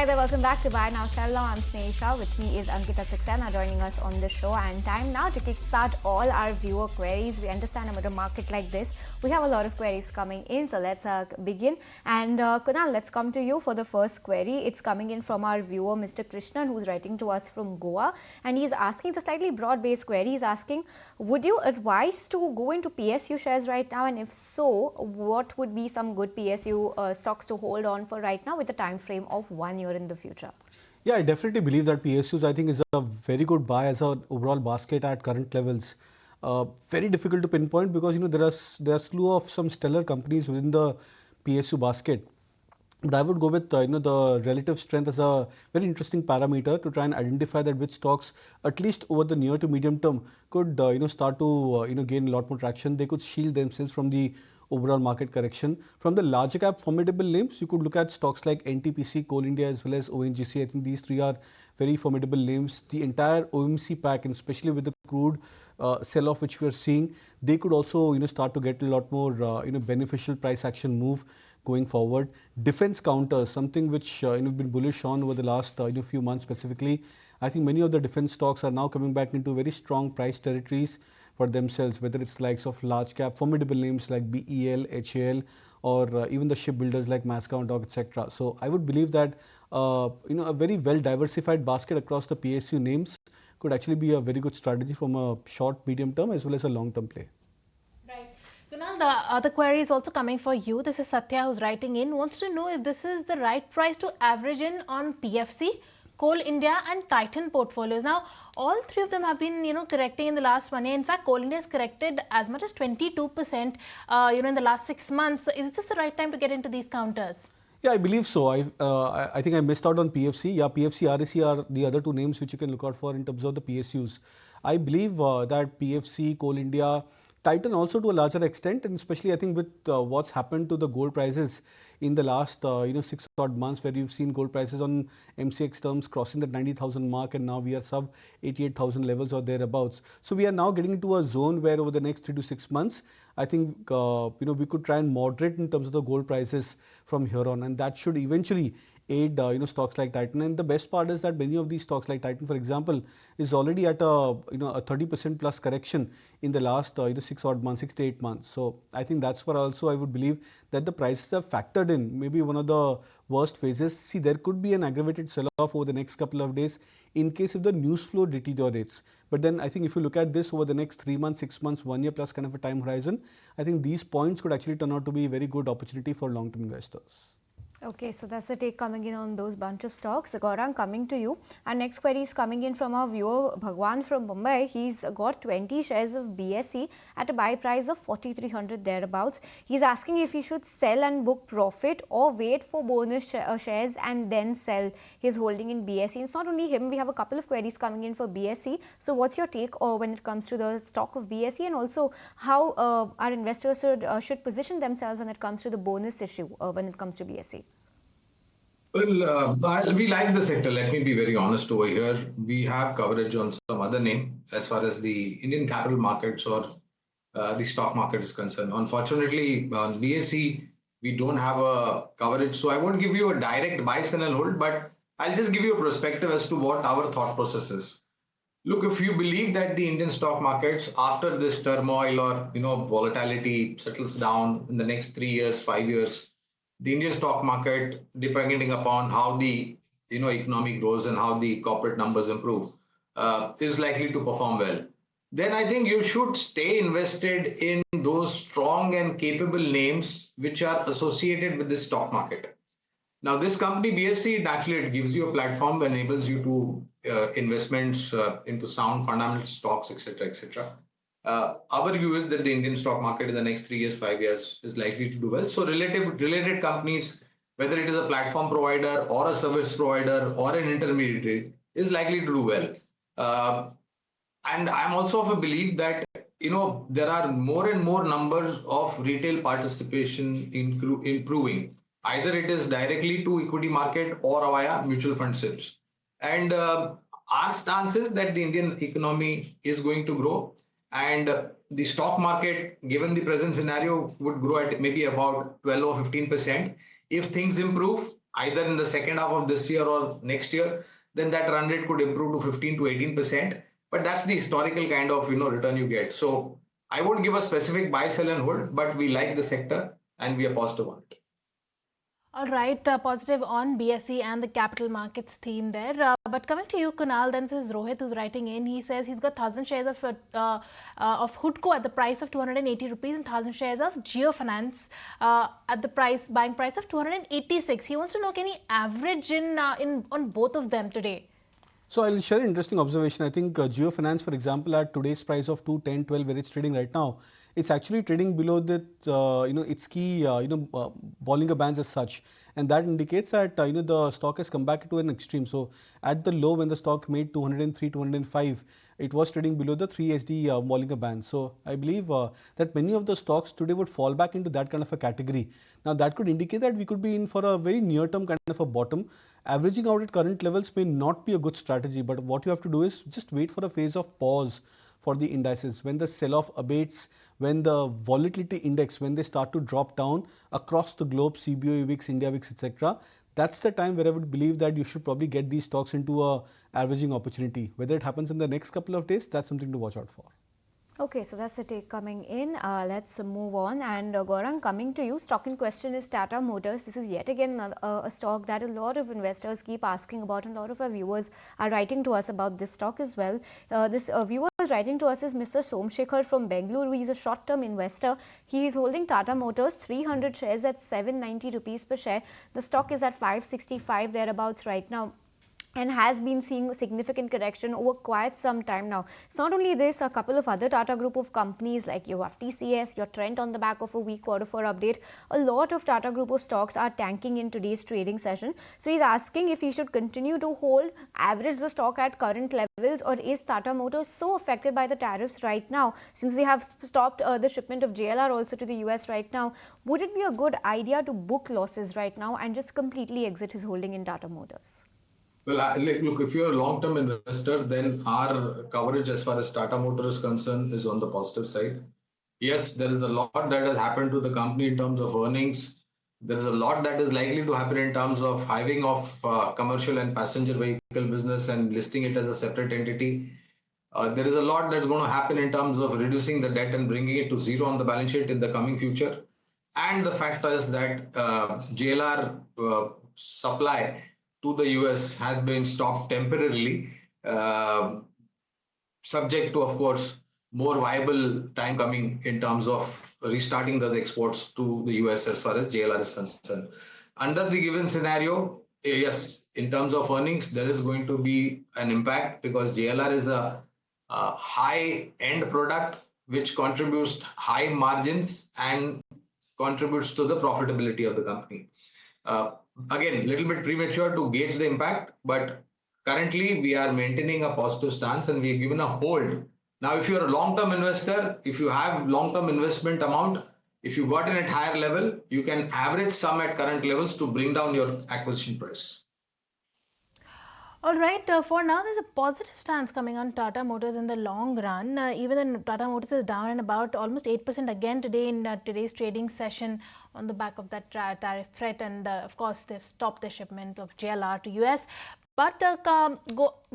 Hi there, welcome back to Buy Now Sell Now. I'm Sneha. With me is Ankita Saxena joining us on the show. And time now to kickstart all our viewer queries. We understand about a market like this, we have a lot of queries coming in. So let's begin. And Kunal, let's come to you for the first query. It's coming in from our viewer, Mr. Krishnan, who's writing to us from Goa. And he's asking, it's a slightly broad-based query. He's asking, would you advise to go into PSU shares right now? And if so, what would be some good PSU stocks to hold on for right now with a time frame of 1 year in the future? Yeah, I definitely believe that PSUs, I think, is a very good buy as an overall basket at current levels. Very difficult to pinpoint because there are slew of some stellar companies within the PSU basket. But I would go with the relative strength as a very interesting parameter to try and identify that which stocks, at least over the near to medium term, could start to gain a lot more traction. They could shield themselves from the overall market correction. From the large cap formidable names, you could look at stocks like NTPC, Coal India, as well as ONGC. I think these three are very formidable names. The entire OMC pack, and especially with the crude sell-off which we are seeing, they could also start to get a lot more beneficial price action move going forward. Defense counters, something which we've been bullish on over the last few months specifically. I think many of the defense stocks are now coming back into very strong price territories for themselves, whether it's the likes of large cap formidable names like BEL, HAL, or even the shipbuilders like Maersk, Dock, etc. So I would believe that a very well diversified basket across the PSU names could actually be a very good strategy from a short, medium term as well as a long term play. Kunal, the other query is also coming for you. This is Satya who's writing in, wants to know if this is the right price to average in on PFC, Coal India and Titan portfolios. Now, all three of them have been, correcting in the last 1 year. In fact, Coal India has corrected as much as 22%, in the last 6 months. Is this the right time to get into these counters? Yeah, I believe so. I think I missed out on PFC. Yeah, PFC, REC are the other two names which you can look out for in terms of the PSUs. I believe that PFC, Coal India, Titan also to a larger extent, and especially I think with what's happened to the gold prices in the last 6 odd months, where you've seen gold prices on MCX terms crossing the 90,000 mark, and now we are sub 88,000 levels or thereabouts. So we are now getting into a zone where over the next 3 to 6 months, I think we could try and moderate in terms of the gold prices from here on, and that should eventually aid stocks like Titan. And the best part is that many of these stocks like Titan, for example, is already at a 30% plus correction in the last 6 odd months, 6 to 8 months. So I think that's where also I would believe that the prices have factored in maybe one of the worst phases. See, there could be an aggravated sell-off over the next couple of days in case if the news flow deteriorates. But then I think if you look at this over the next 3 months, 6 months, 1 year plus kind of a time horizon, I think these points could actually turn out to be a very good opportunity for long-term investors. Okay, so that's the take coming in on those bunch of stocks. Gaurang, coming to you. Our next query is coming in from our viewer Bhagwan from Mumbai. He's got 20 shares of BSE at a buy price of 4,300 thereabouts. He's asking if he should sell and book profit or wait for bonus shares and then sell his holding in BSE. It's not only him, we have a couple of queries coming in for BSE. So what's your take when it comes to the stock of BSE, and also how our investors should position themselves when it comes to the bonus issue when it comes to BSE? Well, we like the sector. Let me be very honest over here. We have coverage on some other name as far as the Indian capital markets or the stock market is concerned. Unfortunately, on BSE, we don't have a coverage. So I won't give you a direct buy, sell and hold, but I'll just give you a perspective as to what our thought process is. Look, if you believe that the Indian stock markets, after this turmoil or volatility settles down in the next 3 years, 5 years, the Indian stock market, depending upon how the economy grows and how the corporate numbers improve, is likely to perform well. Then I think you should stay invested in those strong and capable names which are associated with the stock market. Now, this company BSE, naturally, it gives you a platform that enables you to investments into sound fundamental stocks, etc., etc. Our view is that the Indian stock market in the next 3 years, 5 years is likely to do well. So related companies, whether it is a platform provider or a service provider or an intermediary, is likely to do well. And I'm also of a belief that there are more and more numbers of retail participation improving. Either it is directly to equity market or via mutual fund SIPs. And our stance is that the Indian economy is going to grow. And the stock market, given the present scenario, would grow at maybe about 12 or 15%. If things improve, either in the second half of this year or next year, then that run rate could improve to 15 to 18%. But that's the historical kind of return you get. So I won't give a specific buy, sell, and hold, but we like the sector and we are positive on it. All right, positive on BSE and the capital markets theme there. But coming to you, Kunal, then this is Rohit who's writing in. He says he's got 1,000 shares of Hudco at the price of 280 rupees and 1,000 shares of Geojit Finance at the buying price of 286. He wants to know, can he average in on both of them today? So I'll share an interesting observation. I think Geojit Finance, for example, at today's price of 210, 12, where it's trading right now, it's actually trading below the its key Bollinger Bands as such, and that indicates that the stock has come back to an extreme. So at the low, when the stock made 203, 205, it was trading below the 3 SD Bollinger Band. So I believe that many of the stocks today would fall back into that kind of a category. Now that could indicate that we could be in for a very near-term kind of a bottom. Averaging out at current levels may not be a good strategy, but what you have to do is just wait for a phase of pause for the indices. When the sell-off abates, when the volatility index, when they start to drop down across the globe, CBOE VIX, India VIX, etc., that's the time where I would believe that you should probably get these stocks into a averaging opportunity. Whether it happens in the next couple of days, that's something to watch out for. Okay, so that's the take coming in. Let's move on. And Gaurang, coming to you, stock in question is Tata Motors. This is yet again a stock that a lot of investors keep asking about, and a lot of our viewers are writing to us about this stock as well. This viewer writing to us is Mr. Somshekhar from Bengaluru. He's a short-term investor. He is holding Tata Motors 300 shares at 790 rupees per share. The stock is at 565 thereabouts right now, and has been seeing significant correction over quite some time now. It's not only this, a couple of other Tata group of companies like you have TCS, your Trent on the back of a weak quarter four update. A lot of Tata group of stocks are tanking in today's trading session. So he's asking if he should continue to hold, average the stock at current levels, or is Tata Motors so affected by the tariffs right now, since they have stopped the shipment of JLR also to the US right now? Would it be a good idea to book losses right now and just completely exit his holding in Tata Motors? Well, look, if you're a long-term investor, then our coverage as far as Tata Motors is concerned is on the positive side. Yes, there is a lot that has happened to the company in terms of earnings. There is a lot that is likely to happen in terms of hiving off commercial and passenger vehicle business and listing it as a separate entity. There is a lot that's going to happen in terms of reducing the debt and bringing it to zero on the balance sheet in the coming future. And the fact is that JLR supply to the US has been stopped temporarily, subject to, of course, more viable time coming in terms of restarting those exports to the US as far as JLR is concerned. Under the given scenario, yes, in terms of earnings, there is going to be an impact because JLR is a high-end product which contributes high margins and contributes to the profitability of the company. Again, a little bit premature to gauge the impact, but currently we are maintaining a positive stance and we've given a hold. Now, if you're a long-term investor, if you have long-term investment amount, if you got in at higher level, you can average some at current levels to bring down your acquisition price. All right, for now, there's a positive stance coming on Tata Motors in the long run. Even then, Tata Motors is down in about almost 8% again today in today's trading session on the back of that tariff threat. And of course, they've stopped the shipment of JLR to US. But Gaurang,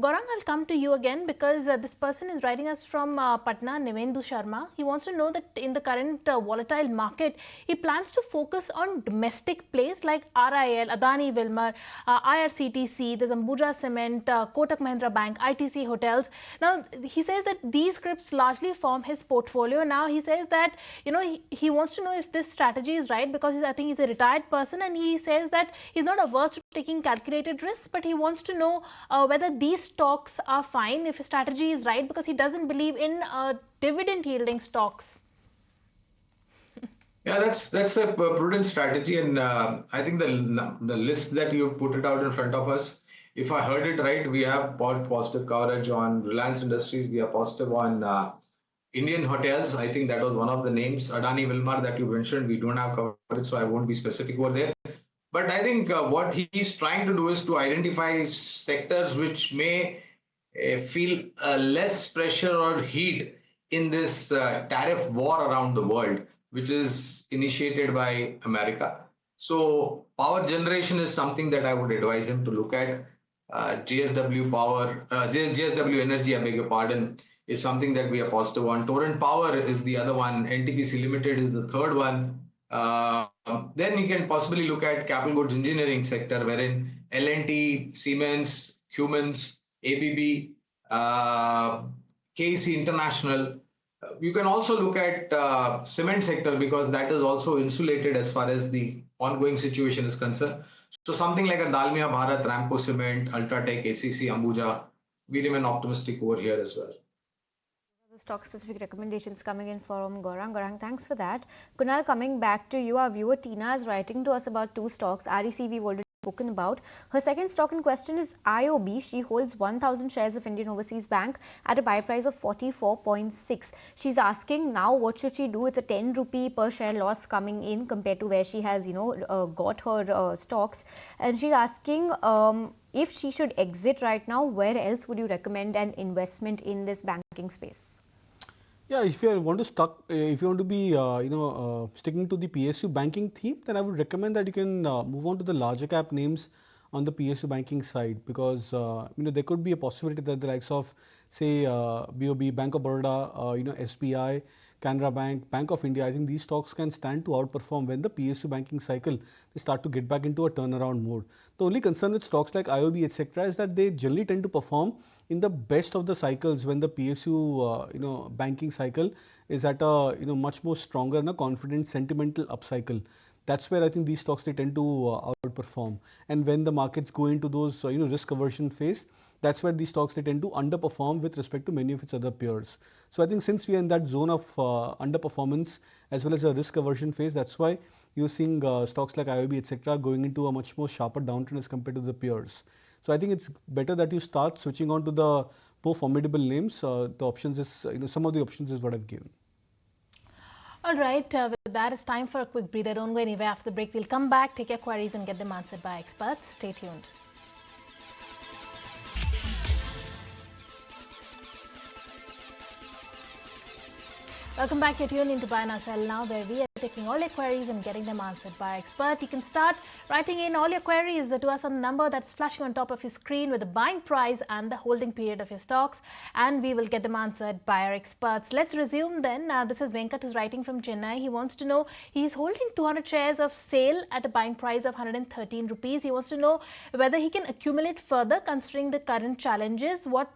I'll come to you again because this person is writing us from Patna, Nivendu Sharma. He wants to know that in the current volatile market, he plans to focus on domestic plays like RIL, Adani Wilmar, IRCTC, there's Ambuja Cement, Kotak Mahindra Bank, ITC Hotels. Now, he says that these scripts largely form his portfolio. Now, he says that, he wants to know if this strategy is right because I think he's a retired person, and he says that he's not averse to taking calculated risks, but he wants to know whether these stocks are fine, if his strategy is right, because he doesn't believe in dividend yielding stocks. Yeah, that's a prudent strategy, and I think the list that you put it out in front of us, if I heard it right, we have positive coverage on Reliance Industries, we are positive on Indian Hotels. I think that was one of the names. Adani Wilmar that you mentioned, we don't have coverage, so I won't be specific over there. But I think what he's trying to do is to identify sectors which may feel less pressure or heat in this tariff war around the world, which is initiated by America. So power generation is something that I would advise him to look at. GSW Power, GSW Energy, I beg your pardon, is something that we are positive on. Torrent Power is the other one. NTPC Limited is the third one. Then you can possibly look at capital goods engineering sector, wherein L&T, Siemens, Cummins, ABB, KC International. You can also look at cement sector because that is also insulated as far as the ongoing situation is concerned. So something like a Dalmia Bharat, Ramco Cement, Ultratech, ACC, Ambuja, we remain optimistic over here as well. The stock specific recommendations coming in from Gaurang. Gaurang, thanks for that. Kunal, coming back to you, our viewer Tina is writing to us about two stocks. REC we've already spoken about. Her second stock in question is IOB. She holds 1,000 shares of Indian Overseas Bank at a buy price of 44.6. She's asking now what should she do? It's a 10 rupee per share loss coming in compared to where she has, got her stocks. And she's asking if she should exit right now, where else would you recommend an investment in this banking space? Yeah, if you want to be, sticking to the PSU banking theme, then I would recommend that you can move on to the larger cap names on the PSU banking side because there could be a possibility that the likes of say BOB, Bank of Baroda, SBI, Canara Bank, Bank of India, I think these stocks can stand to outperform when the PSU banking cycle they start to get back into a turnaround mode. The only concern with stocks like IOB etc. is that they generally tend to perform in the best of the cycles when the PSU banking cycle is at a much more stronger and a confident sentimental upcycle. That's where I think these stocks they tend to outperform. And when the markets go into those risk aversion phase, that's where these stocks they tend to underperform with respect to many of its other peers. So I think since we are in that zone of underperformance as well as a risk aversion phase, that's why you're seeing stocks like IOB etc. going into a much more sharper downturn as compared to the peers. So I think it's better that you start switching on to the more formidable names. The options is some of the options is what I've given. All right, with that, it's time for a quick breather. Don't go anywhere. After the break, we'll come back, take your queries and get them answered by experts. Stay tuned. Welcome back. You're tuned into Buy Now Sell Now, where we are taking all your queries and getting them answered by expert. You can start writing in all your queries to us on the number that's flashing on top of your screen with the buying price and the holding period of your stocks, and we will get them answered by our experts. Let's resume then. This is Venkat who's writing from Chennai. He wants to know, he's holding 200 shares of SAIL at a buying price of 113 rupees. He wants to know whether he can accumulate further considering the current challenges. What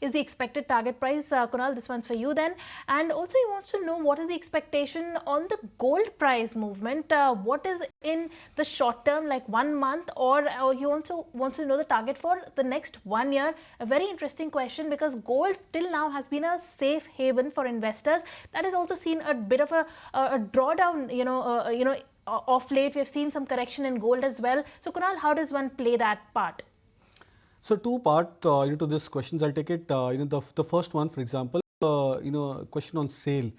is the expected target price? Kunal, this one's for you then. And also he wants to know what is the expectation on the gold price movement. What is in the short term, like 1 month, or he also wants to know the target for the next 1 year. A very interesting question because gold till now has been a safe haven for investors. That has also seen a bit of a drawdown, of late. We've seen some correction in gold as well. So Kunal, how does one play that part? So two part to this questions. I'll take it. The first one, for example, question on SAIL.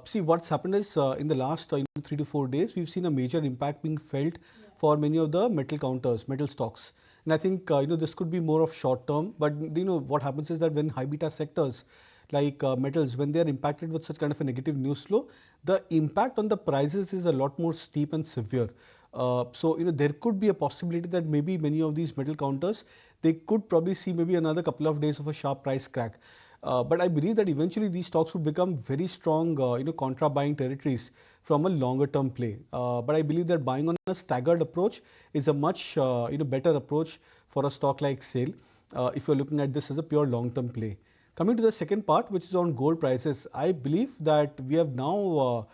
See, what's happened is in the last 3 to 4 days, we've seen a major impact being felt for many of the metal stocks. And I think, this could be more of short term, but what happens is that when high beta sectors like metals, when they are impacted with such kind of a negative news flow, the impact on the prices is a lot more steep and severe. So, there could be a possibility that maybe many of these metal counters, they could probably see maybe another couple of days of a sharp price crack. But I believe that eventually these stocks would become very strong, contra buying territories from a longer term play. But I believe that buying on a staggered approach is a much, better approach for a stock like SAIL if you're looking at this as a pure long term play. Coming to the second part, which is on gold prices, I believe that we have now,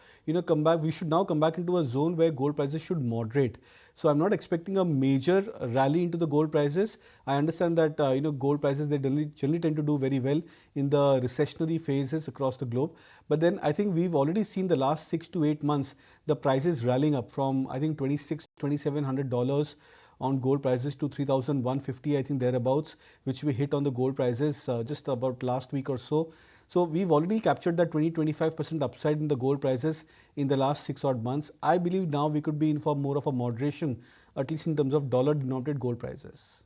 come back. We should now come back into a zone where gold prices should moderate. So I'm not expecting a major rally into the gold prices. I understand that gold prices they generally tend to do very well in the recessionary phases across the globe. But then I think we've already seen the last 6 to 8 months the prices rallying up from I think $2,700 on gold prices to 3,150, I think thereabouts, which we hit on the gold prices just about last week or so. So we've already captured that 20-25% upside in the gold prices in the last 6 odd months. I believe now we could be in for more of a moderation, at least in terms of dollar denominated gold prices.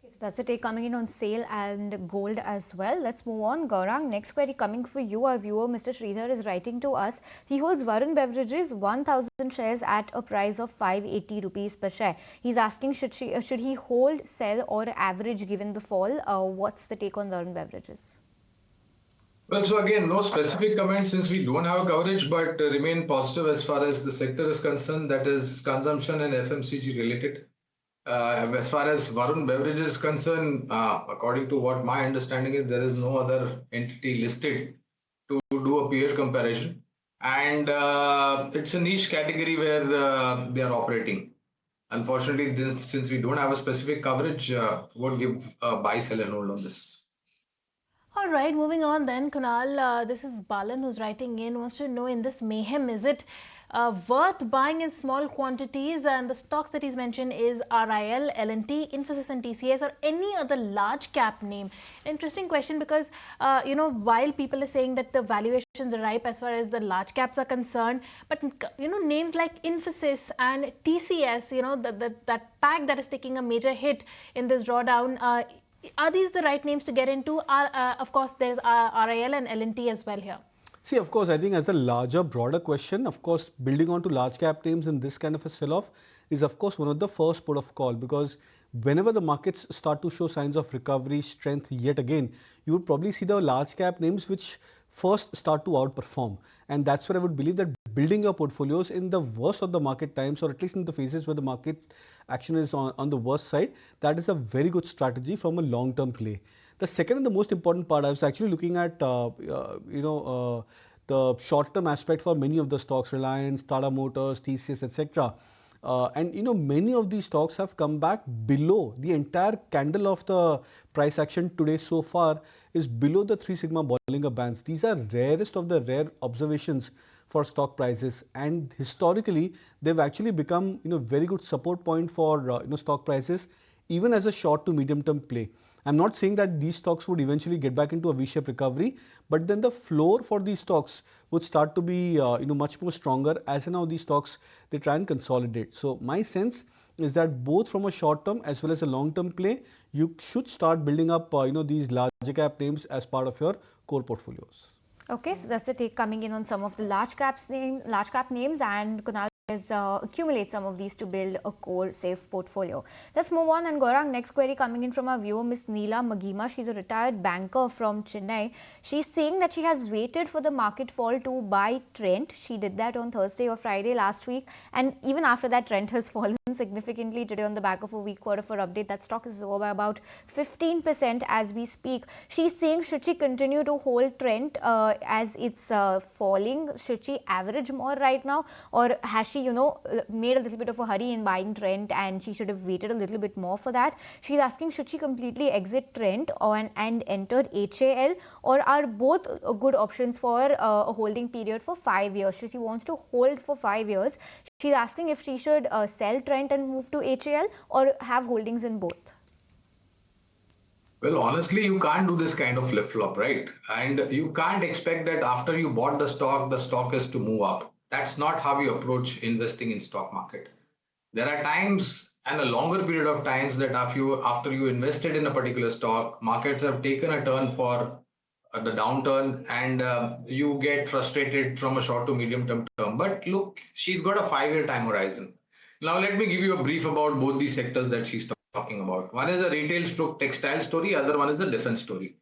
Okay, so That's the take coming in on sale and gold as well. Let's move on. Gaurang, next query coming for you. Our viewer, Mr. Sridhar, is writing to us. He holds Varun Beverages 1,000 shares at a price of 580 rupees per share. He's asking should he hold, sell or average given the fall? What's the take on Varun Beverages? Well, so again, no specific comment since we don't have a coverage, but remain positive as far as the sector is concerned, that is consumption and FMCG related. As far as Varun Beverages is concerned, according to what my understanding is, there is no other entity listed to do a peer comparison. And it's a niche category where they are operating. Unfortunately, since we don't have a specific coverage, won't give a buy, sell and hold on this. All right, moving on then, Kunal. This is Balan who's writing in, wants to know in this mayhem, is it worth buying in small quantities? And the stocks that he's mentioned is RIL, L&T, Infosys and TCS, or any other large cap name. Interesting question because, while people are saying that the valuations are ripe as far as the large caps are concerned, but, names like Infosys and TCS, that pack that is taking a major hit in this drawdown, are these the right names to get into? Of course, there's RIL and L&T as well here. See, of course, I think as a larger, broader question, of course, building on to large cap names in this kind of a sell-off is, of course, one of the first port of call, because whenever the markets start to show signs of recovery, strength yet again, you would probably see the large cap names which first start to outperform. And that's where I would believe that building your portfolios in the worst of the market times, or at least in the phases where the market action is on the worst side, that is a very good strategy from a long-term play. The second and the most important part, I was actually looking at, the short-term aspect for many of the stocks, Reliance, Tata Motors, TCS, etc. Many of these stocks have come back below the entire candle of the price action today so far is below the 3 sigma Bollinger Bands. These are rarest of the rare observations for stock prices, and historically they've actually become very good support point for stock prices even as a short to medium term play. I'm not saying that these stocks would eventually get back into a V-shaped recovery, but then the floor for these stocks would start to be much more stronger as now these stocks they try and consolidate. So my sense is that both from a short term as well as a long term play, you should start building up these large cap names as part of your core portfolios. Okay, so that's the take coming in on some of the large cap names, and Kunal is accumulate some of these to build a core safe portfolio. Let's move on, and Gaurang, next query coming in from our viewer, Miss Neela Magima. She's a retired banker from Chennai. She's saying that she has waited for the market fall to buy Trent. She did that on Thursday or Friday last week, and even after that Trent has fallen significantly today on the back of a weak quarter for update. That stock is over by about 15% as we speak. She's saying should she continue to hold Trent as it's falling? Should she average more right now, or has she made a little bit of a hurry in buying Trent and she should have waited a little bit more for that? She's asking should she completely exit Trent and enter HAL, or are both good options for a holding period for 5 years? She wants to hold for 5 years. She's asking if she should sell Trent and move to HAL or have holdings in both. Well, honestly, you can't do this kind of flip-flop, right? And you can't expect that after you bought the stock is to move up. That's not how you approach investing in stock market. There are times and a longer period of times that after you invested in a particular stock, markets have taken a turn for the downturn, and you get frustrated from a short to medium term. But look, she's got a 5-year time horizon. Now, let me give you a brief about both these sectors that she's talking about. One is a retail stroke textile story, other one is a defense story.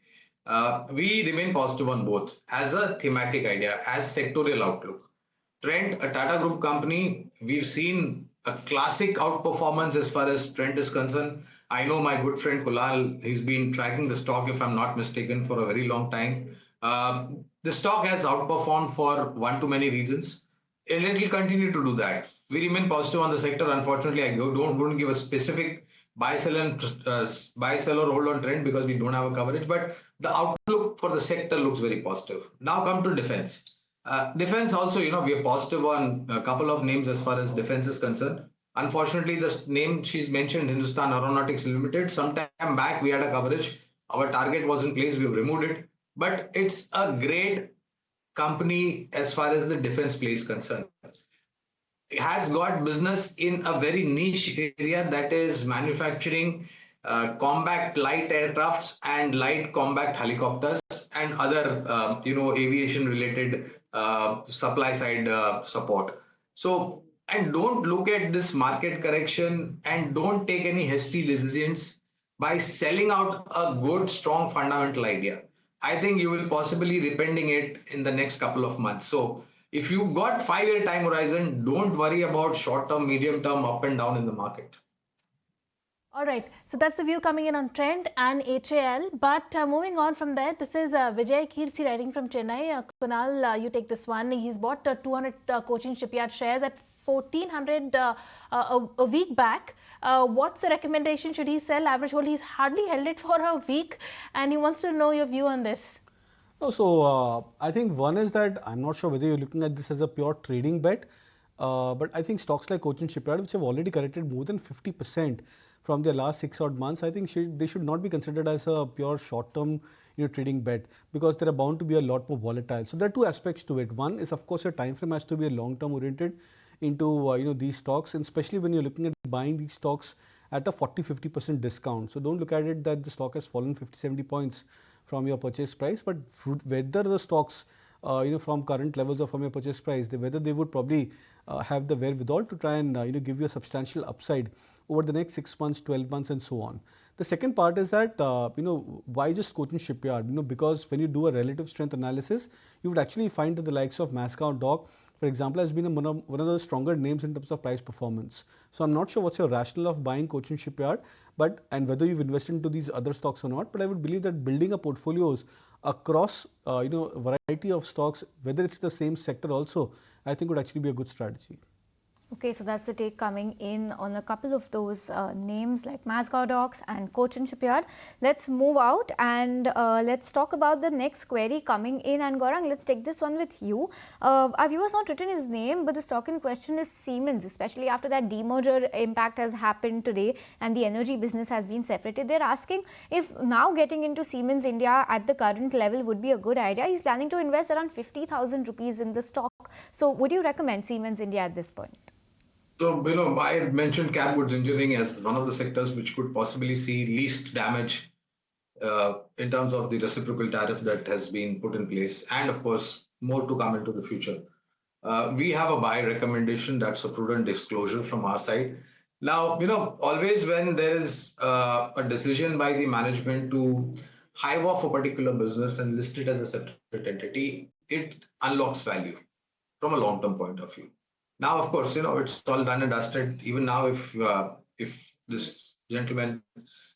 We remain positive on both as a thematic idea, as sectorial outlook. Trent, a Tata Group company, we've seen a classic outperformance as far as Trent is concerned. I know my good friend Kunal, he's been tracking the stock, if I'm not mistaken, for a very long time. The stock has outperformed for one too many reasons, and it will continue to do that. We remain positive on the sector. Unfortunately, I don't give a specific buy, sell or hold on Trent because we don't have a coverage, but the outlook for the sector looks very positive. Now come to defense. Defense also, we are positive on a couple of names as far as defense is concerned. Unfortunately, the name she's mentioned, Hindustan Aeronautics Limited, sometime back we had a coverage. Our target was in place, we've removed it. But it's a great company as far as the defense play is concerned. It has got business in a very niche area, that is manufacturing combat light aircrafts and light combat helicopters and other aviation related supply side support. So, and don't look at this market correction and don't take any hasty decisions by selling out a good strong fundamental idea. I think you will possibly repenting it in the next couple of months. So if you got 5-year time horizon, don't worry about short term, medium term, up and down in the market. All right, so that's the view coming in on Trent and HAL. But moving on from there, this is Vijay Kirti writing from Chennai. Kunal, you take this one. He's bought 200 Cochin Shipyard shares at 1400 a week back. What's the recommendation? Should he sell? Average hold? He's hardly held it for a week, and he wants to know your view on this. No, so I think one is that I'm not sure whether you're looking at this as a pure trading bet, but I think stocks like Cochin Shipyard, which have already corrected more than 50% from their last 6 odd months, I think they should not be considered as a pure short-term trading bet, because they are bound to be a lot more volatile. So there are two aspects to it. One is, of course, your time frame has to be a long-term oriented into these stocks, and especially when you're looking at buying these stocks at a 40-50% discount. So don't look at it that the stock has fallen 50-70 points from your purchase price, but whether the stocks from current levels or from your purchase price, whether they would probably have the wherewithal to try and give you a substantial upside over the next 6 months, 12 months, and so on. The second part is that why just Cochin Shipyard? Because when you do a relative strength analysis, you would actually find that the likes of Mascot Dock, for example, has been one of the stronger names in terms of price performance. So I'm not sure what's your rationale of buying Cochin Shipyard, and whether you've invested into these other stocks or not. But I would believe that building a portfolios across variety of stocks, whether it's the same sector also, I think would actually be a good strategy. Okay, so that's the take coming in on a couple of those names like Mascot Docks and Cochin Shipyard. Let's move out and let's talk about the next query coming in. And Gaurang, let's take this one with you. Our viewer's not written his name, but the stock in question is Siemens, especially after that demerger impact has happened today and the energy business has been separated. They're asking if now getting into Siemens India at the current level would be a good idea. He's planning to invest around 50,000 rupees in the stock. So would you recommend Siemens India at this point? So, I mentioned cap goods engineering as one of the sectors which could possibly see least damage in terms of the reciprocal tariff that has been put in place. And of course, more to come into the future. We have a buy recommendation. That's a prudent disclosure from our side. Now, always when there is a decision by the management to hive off a particular business and list it as a separate entity, it unlocks value from a long-term point of view. Now, of course, it's all done and dusted. Even now, if this gentleman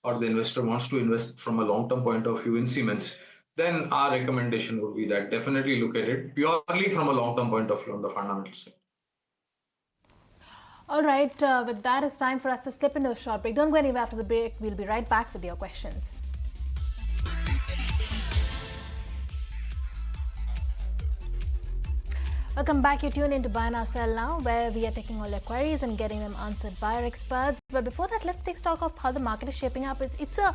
or the investor wants to invest from a long-term point of view in Siemens, then our recommendation would be that definitely look at it purely from a long-term point of view on the fundamental side. All right, with that, it's time for us to slip into a short break. Don't go anywhere after the break. We'll be right back with your questions. Welcome back. You're tuned into Buy Now Sell Now, where we are taking all your queries and getting them answered by our experts. But before that, let's take stock of how the market is shaping up. It's a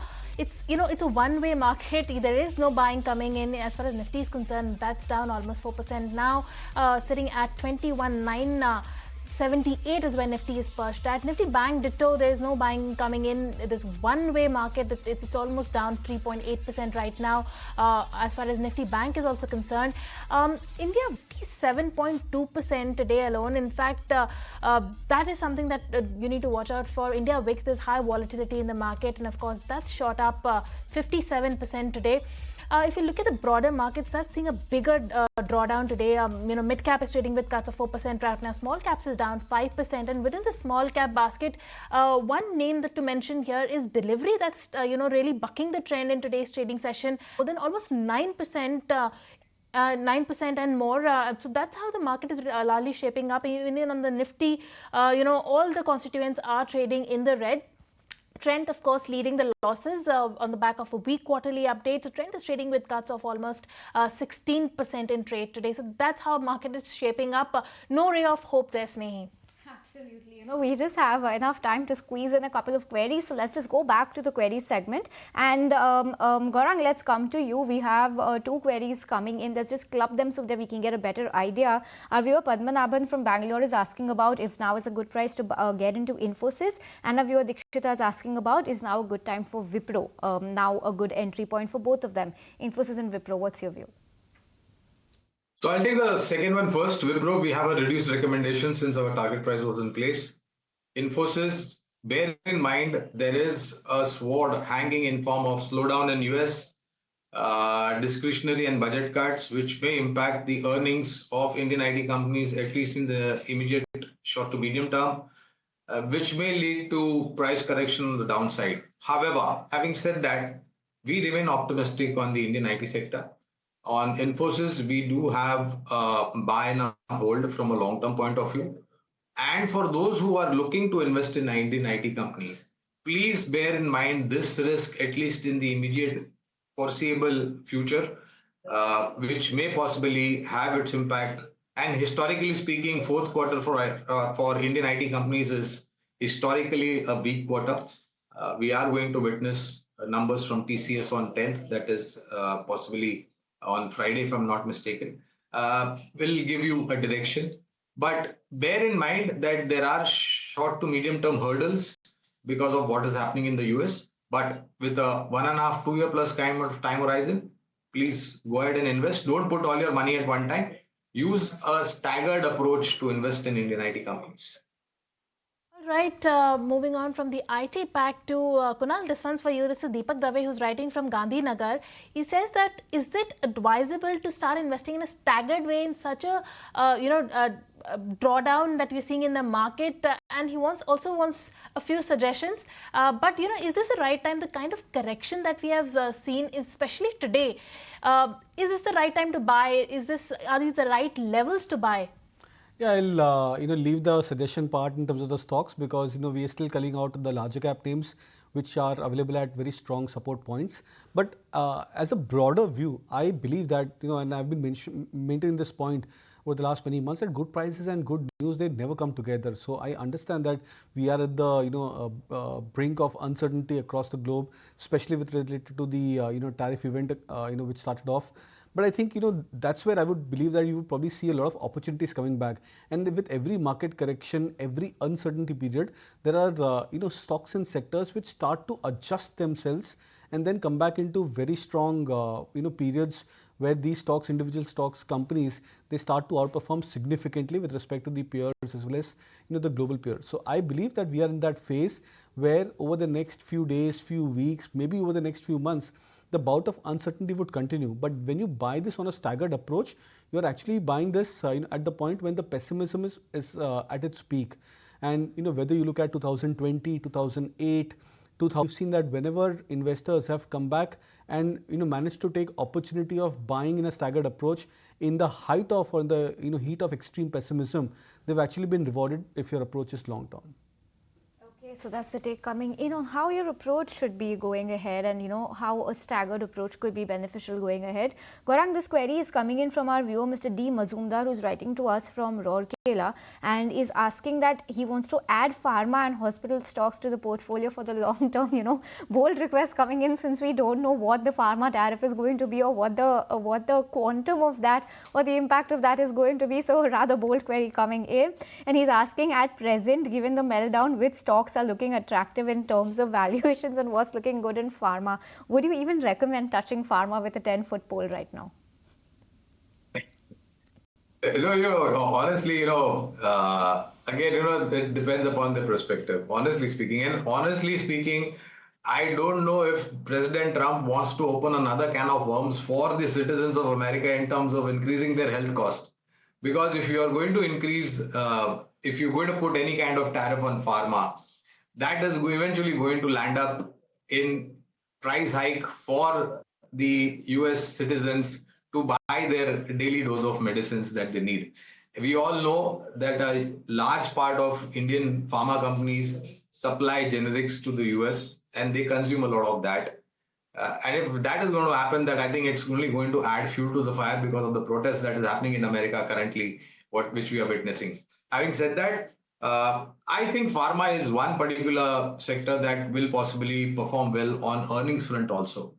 one-way market. There is no buying coming in. As far as Nifty is concerned, that's down almost 4% now, sitting at 21,978 is where Nifty is perched at. Nifty Bank ditto, there is no buying coming in. This one-way market, it's almost down 3.8% right now. As far as Nifty Bank is also concerned, India 7.2% today alone. In fact, that is something that you need to watch out for. India VIX, there's high volatility in the market, and of course that's shot up 57% today. If you look at the broader markets, that's seeing a bigger drawdown today. Mid cap is trading with cuts of 4% right now. Small caps is down 5%, and within the small cap basket, one name that to mention here is Delivery. That's really bucking the trend in today's trading session. More than almost 9%. 9% and more. So that's how the market is largely shaping up. Even on the Nifty, all the constituents are trading in the red. Trent, of course, leading the losses on the back of a weak quarterly update. So Trent is trading with cuts of almost 16% in trade today. So that's how market is shaping up. No ray of hope there, Snehi. Absolutely. We just have enough time to squeeze in a couple of queries. So let's just go back to the queries segment. And Gaurang, let's come to you. We have two queries coming in. Let's just club them so that we can get a better idea. Our viewer Padmanabhan from Bangalore is asking about if now is a good price to get into Infosys. And our viewer Dikshita is asking about is now a good time for Wipro. Now a good entry point for both of them. Infosys and Wipro, what's your view? So I'll take the second one first. Wipro, we have a reduced recommendation since our target price was in place. Infosys, bear in mind there is a sword hanging in form of slowdown in US, discretionary and budget cuts, which may impact the earnings of Indian IT companies, at least in the immediate short to medium term, which may lead to price correction on the downside. However, having said that, we remain optimistic on the Indian IT sector. On Infosys, we do have buy and hold from a long-term point of view. And for those who are looking to invest in Indian IT companies, please bear in mind this risk, at least in the immediate foreseeable future, which may possibly have its impact. And historically speaking, fourth quarter for Indian IT companies is historically a weak quarter. We are going to witness numbers from TCS on 10th, that is possibly on Friday, if I'm not mistaken, will give you a direction. But bear in mind that there are short to medium term hurdles because of what is happening in the US. But with a 1.5, 2 year plus time horizon, please go ahead and invest. Don't put all your money at one time. Use a staggered approach to invest in Indian IT companies. Right, moving on from the IT pack to Kunal, this one's for you. This is Deepak Dave who's writing from Gandhinagar. He says that, is it advisable to start investing in a staggered way in such a, drawdown that we're seeing in the market? And he also wants a few suggestions. But, is this the right time? The kind of correction that we have seen, especially today, is this the right time to buy? Are these the right levels to buy? Yeah, I'll leave the suggestion part in terms of the stocks because we are still culling out the larger cap names which are available at very strong support points. But as a broader view, I believe that and I've been maintaining this point over the last many months that good prices and good news, they never come together. So I understand that we are at the brink of uncertainty across the globe, especially with related to the tariff event which started off. But I think that's where I would believe that you would probably see a lot of opportunities coming back. And with every market correction, every uncertainty period, there are stocks and sectors which start to adjust themselves and then come back into very strong periods where these stocks, individual stocks, companies, they start to outperform significantly with respect to the peers as well as the global peers. So I believe that we are in that phase where over the next few days, few weeks, maybe over the next few months, the bout of uncertainty would continue. But when you buy this on a staggered approach, you are actually buying this at the point when the pessimism is at its peak. And whether you look at 2020, 2008, 2000, you've seen that whenever investors have come back and managed to take opportunity of buying in a staggered approach in the height of or in the heat of extreme pessimism, they've actually been rewarded if your approach is long term. Okay, so that's the take coming in on how your approach should be going ahead and how a staggered approach could be beneficial going ahead. Gaurang, this query is coming in from our viewer Mr. D. Mazumdar, who's writing to us from Rourkela and is asking that he wants to add pharma and hospital stocks to the portfolio for the long term. Bold request coming in since we don't know what the pharma tariff is going to be or what the quantum of that or the impact of that is going to be. So rather bold query coming in, and he's asking at present, given the meltdown, which stocks are looking attractive in terms of valuations and what's looking good in pharma. Would you even recommend touching pharma with a 10-foot pole right now? Honestly, again, it depends upon the perspective, honestly speaking. And honestly speaking, I don't know if President Trump wants to open another can of worms for the citizens of America in terms of increasing their health cost. Because if you are going to increase, if you're going to put any kind of tariff on pharma, that is eventually going to land up in price hike for the US citizens to buy their daily dose of medicines that they need. We all know that a large part of Indian pharma companies supply generics to the US and they consume a lot of that. And if that is going to happen, that I think it's only going to add fuel to the fire because of the protest that is happening in America currently, which we are witnessing. Having said that, I think pharma is one particular sector that will possibly perform well on earnings front also.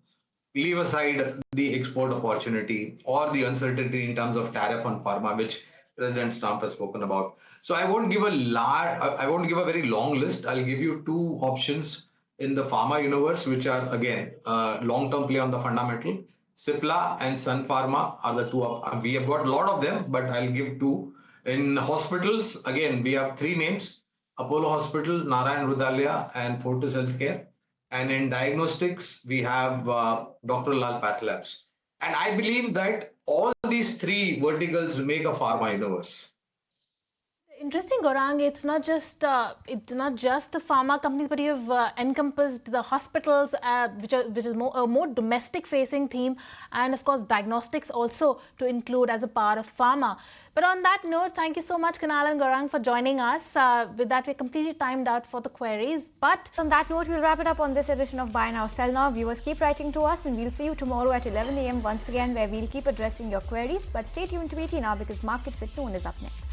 Leave aside the export opportunity or the uncertainty in terms of tariff on pharma, which President Trump has spoken about. So I won't give a very long list. I'll give you two options in the pharma universe, which are again long-term play on the fundamental. Cipla and Sun Pharma are the two. We have got a lot of them, but I'll give two. In hospitals, again, we have three names: Apollo Hospital, Narayan Rudalia, and Fortis Healthcare. And in diagnostics, we have Dr. Lal Path Labs. And I believe that all these three verticals make a pharma universe. Interesting, Gaurang. It's not just the pharma companies, but you've encompassed the hospitals, which is a more domestic facing theme, and of course diagnostics also to include as a part of pharma. But on that note, thank you so much, Kunal and Gaurang, for joining us. With that, we're completely timed out for the queries. But on that note, we'll wrap it up on this edition of Buy Now, Sell Now. Viewers, keep writing to us, and we'll see you tomorrow at 11 a.m. once again, where we'll keep addressing your queries. But stay tuned to 18 now, because Markets at Noon is up next.